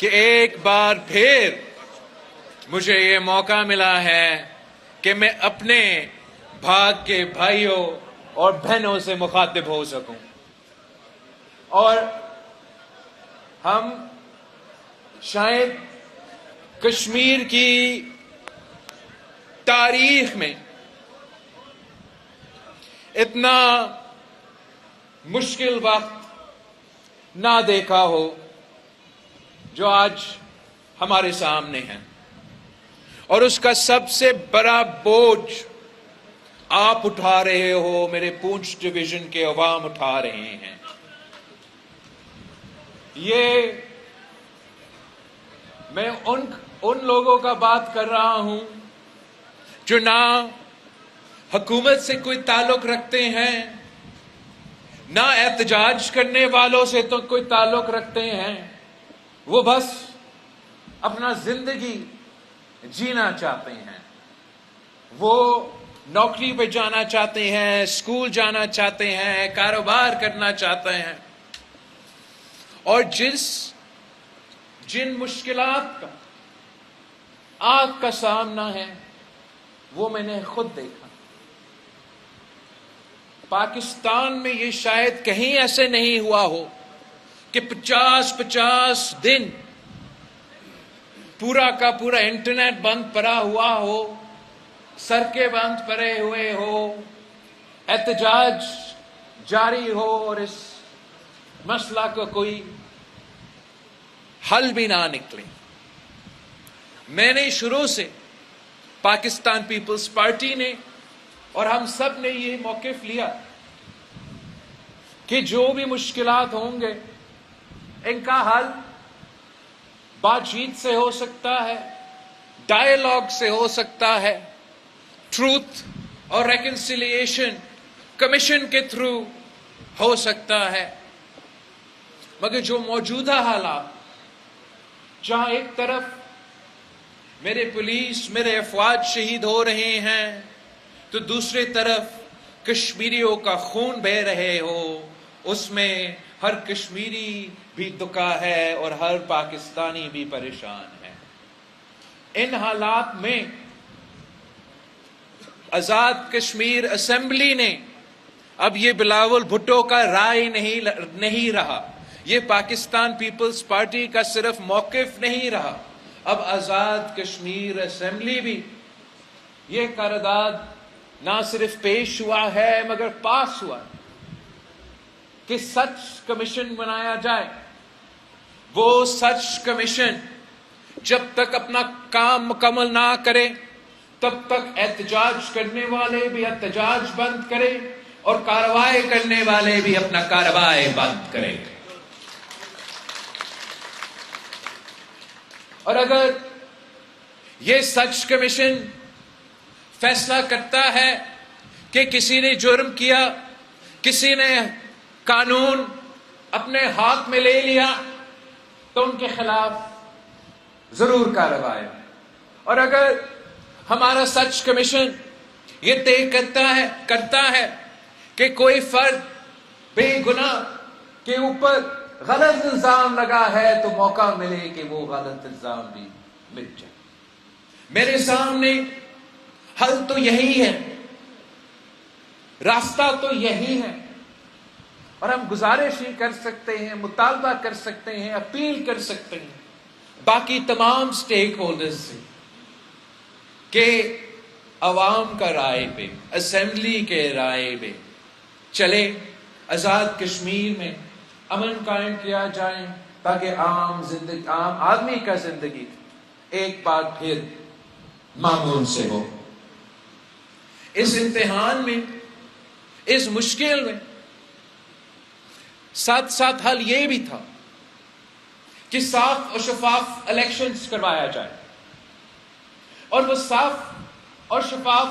کہ ایک بار پھر مجھے یہ موقع ملا ہے کہ میں اپنے بھاگ کے بھائیوں اور بہنوں سے مخاطب ہو سکوں. اور ہم شاید کشمیر کی تاریخ میں اتنا مشکل وقت نہ دیکھا ہو جو آج ہمارے سامنے ہے، اور اس کا سب سے بڑا بوجھ آپ اٹھا رہے ہو، میرے پونچھ ڈویژن کے عوام اٹھا رہے ہیں. یہ میں ان لوگوں کا بات کر رہا ہوں جو نہ حکومت سے کوئی تعلق رکھتے ہیں، نہ احتجاج کرنے والوں سے تو کوئی تعلق رکھتے ہیں. وہ بس اپنا زندگی جینا چاہتے ہیں، وہ نوکری پہ جانا چاہتے ہیں، اسکول جانا چاہتے ہیں، کاروبار کرنا چاہتے ہیں. اور جن مشکلات کا آگ کا سامنا ہے وہ میں نے خود دیکھا. پاکستان میں یہ شاید کہیں ایسے نہیں ہوا ہو کہ 50 دن پورا کا پورا انٹرنیٹ بند پڑا ہوا ہو، سڑکیں بند پڑے ہوئے ہو، احتجاج جاری ہو اور اس مسئلہ کا کوئی حل بھی نہ نکلے. میں نے شروع سے پاکستان پیپلز پارٹی نے اور ہم سب نے یہ موقف لیا کہ جو بھی مشکلات ہوں گے ان کا حل بات چیت سے ہو سکتا ہے، ڈائیلاگ سے ہو سکتا ہے، ٹروتھ اور ریکنسیلیشن کمیشن کے تھرو ہو سکتا ہے. مگر جو موجودہ حالات، جہاں ایک طرف میرے پولیس، میرے افواج شہید ہو رہے ہیں تو دوسری طرف کشمیریوں کا خون بہہ رہے ہو، اس میں ہر کشمیری بھی دکھا ہے اور ہر پاکستانی بھی پریشان ہے. ان حالات میں آزاد کشمیر اسمبلی نے اب یہ بلاول بھٹو کا رائے نہیں رہا، یہ پاکستان پیپلز پارٹی کا صرف موقف نہیں رہا. اب آزاد کشمیر اسمبلی بھی یہ قرارداد نہ صرف پیش ہوا ہے مگر پاس ہوا کہ سچ کمیشن بنایا جائے. وہ سچ کمیشن جب تک اپنا کام مکمل نہ کرے تب تک احتجاج کرنے والے بھی احتجاج بند کرے اور کارروائی کرنے والے بھی اپنا کارروائی بند کرے. اور اگر یہ سچ کمیشن فیصلہ کرتا ہے کہ کسی نے جرم کیا، کسی نے قانون اپنے ہاتھ میں لے لیا تو ان کے خلاف ضرور کارروائی. اور اگر ہمارا سچ کمیشن یہ طے کرتا ہے کہ کوئی فرد بے گناہ کے اوپر غلط الزام لگا ہے تو موقع ملے کہ وہ غلط الزام بھی مٹ جائے. میرے سامنے حل تو یہی ہے، راستہ تو یہی ہے، اور ہم گزارش ہی کر سکتے ہیں، مطالبہ کر سکتے ہیں، اپیل کر سکتے ہیں باقی تمام سٹیک ہولڈرز سے کہ عوام کا رائے پہ، اسمبلی کے رائے پہ چلے، آزاد کشمیر میں امن قائم کیا جائے تاکہ عام آدمی کا زندگی ایک بار پھر معمول سے ہو. اس امتحان میں، اس مشکل میں ساتھ ساتھ حل یہ بھی تھا کہ صاف اور شفاف الیکشنز کروایا جائے. اور وہ صاف اور شفاف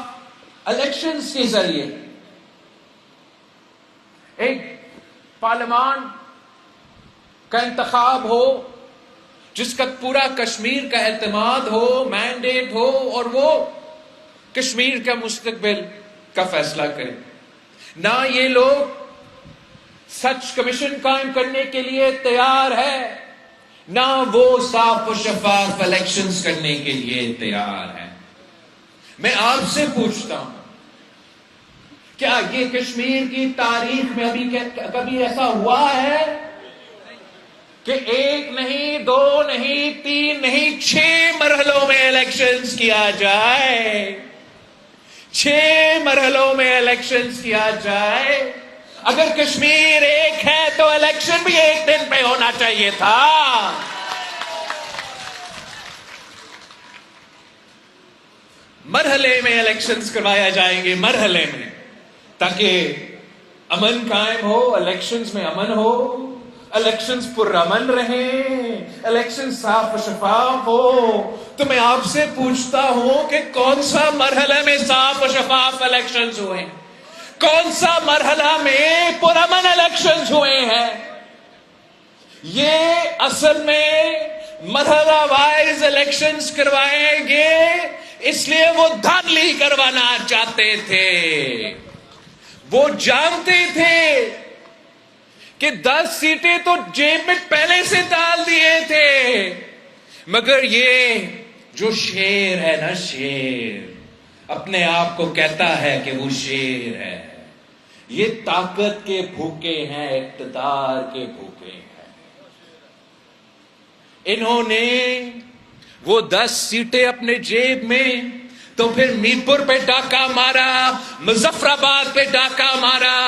الیکشنز کے ذریعے ایک پارلیمان کا انتخاب ہو جس کا پورا کشمیر کا اعتماد ہو، مینڈیٹ ہو، اور وہ کشمیر کا مستقبل کا فیصلہ کرے. نہ یہ لوگ سچ کمیشن قائم کرنے کے لیے تیار ہے، نہ وہ صاف و شفاف الیکشنز کرنے کے لیے تیار ہیں. میں آپ سے پوچھتا ہوں، کیا یہ کشمیر کی تاریخ میں ابھی کبھی ایسا ہوا ہے کہ 1 نہیں 2 نہیں 3 نہیں 6 مرحلوں میں الیکشنز کیا جائے؟ 6 مرحلوں میں الیکشنز کیا جائے. اگر کشمیر ایک ہے تو الیکشن بھی ایک دن پہ ہونا چاہیے تھا. مرحلے میں الیکشنز کروایا جائیں گے، مرحلے میں، تاکہ امن قائم ہو، الیکشنز میں امن ہو، الیکشنز پرامن رہیں، الیکشن صاف و شفاف ہو. تو میں آپ سے پوچھتا ہوں کہ کون سا مرحلہ میں صاف و شفاف الیکشنز ہوئے؟ کون سا مرحلہ میں پرامن الیکشنز ہوئے ہیں؟ یہ اصل میں مرحلہ وائز الیکشنز کروائیں گے، اس لیے وہ دھاندلی کروانا چاہتے تھے. وہ جانتے تھے کہ 10 سیٹیں تو جیب میں پہلے سے ڈال دیے تھے، مگر یہ جو شیر ہے نا، شیر اپنے آپ کو کہتا ہے کہ وہ شیر ہے، یہ طاقت کے بھوکے ہیں، اقتدار کے بھوکے ہیں. انہوں نے وہ 10 سیٹیں اپنے جیب میں، تو پھر میرپور پہ ڈاکہ مارا، مظفر آباد پہ ڈاکہ مارا.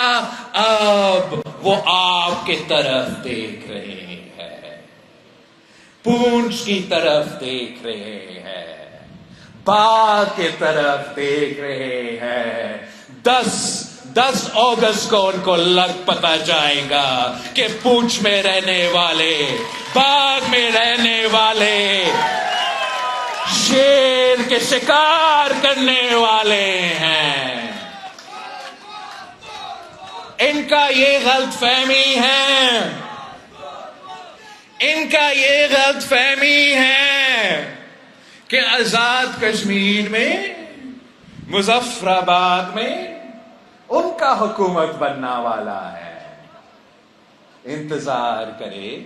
اب وہ آپ کی طرف دیکھ رہے ہیں، پونچھ کی طرف دیکھ رہے ہیں، باغ کی طرف دیکھ رہے ہیں. 10 اگست کو ان کو پتا جائے گا کہ پونچھ میں رہنے والے، باغ میں رہنے والے شیر کے شکار کرنے والے ہیں. ان کا یہ غلط فہمی ہے، ان کا یہ غلط فہمی ہے کہ آزاد کشمیر میں، مظفر آباد میں ان کا حکومت بننا والا ہے. انتظار کرے،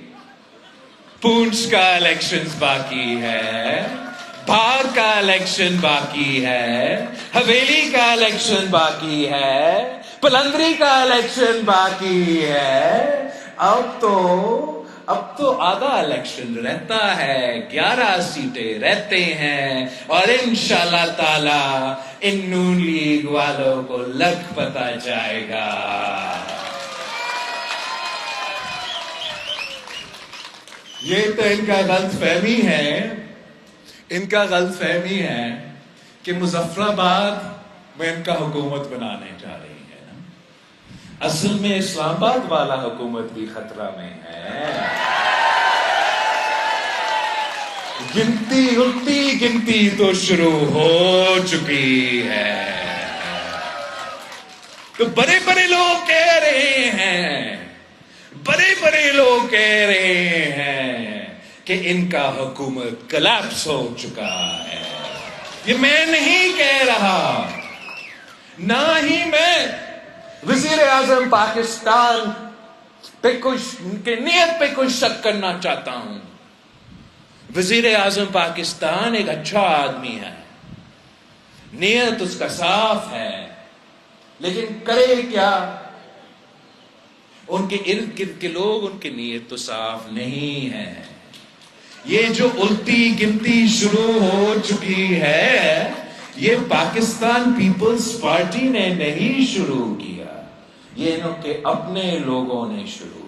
پونچھ کا الیکشن باقی ہے، بھار کا الیکشن باقی ہے، حویلی کا الیکشن باقی ہے، پلندری کا الیکشن باقی ہے. اب تو آدھا الیکشن رہتا ہے، 11 سیٹیں رہتے ہیں، اور انشاءاللہ تعالی ان نون لیگ والوں کو لگ پتا جائے گا. یہ تو ان کا غلط فہمی ہے، ان کا غلط فہمی ہے کہ مظفر آباد میں ان کا حکومت بنانے جا رہی ہے. اصل میں اسلام آباد والا حکومت بھی خطرہ میں ہے. الٹی گنتی تو شروع ہو چکی ہے. تو بڑے بڑے لوگ کہہ رہے ہیں، بڑے لوگ کہہ رہے ہیں کہ ان کا حکومت کلیپس ہو چکا ہے. یہ میں نہیں کہہ رہا، نہ ہی میں وزیر اعظم پاکستان پہ کی نیت پہ کوئی شک کرنا چاہتا ہوں. وزیر اعظم پاکستان ایک اچھا آدمی ہے، نیت اس کا صاف ہے، لیکن کرے کیا؟ ان کے ارد گرد کے لوگ ان کی نیت تو صاف نہیں ہے. یہ جو الٹی گنتی شروع ہو چکی ہے، یہ پاکستان پیپلز پارٹی نے نہیں شروع کیا، یہ ان کے اپنے لوگوں نے شروع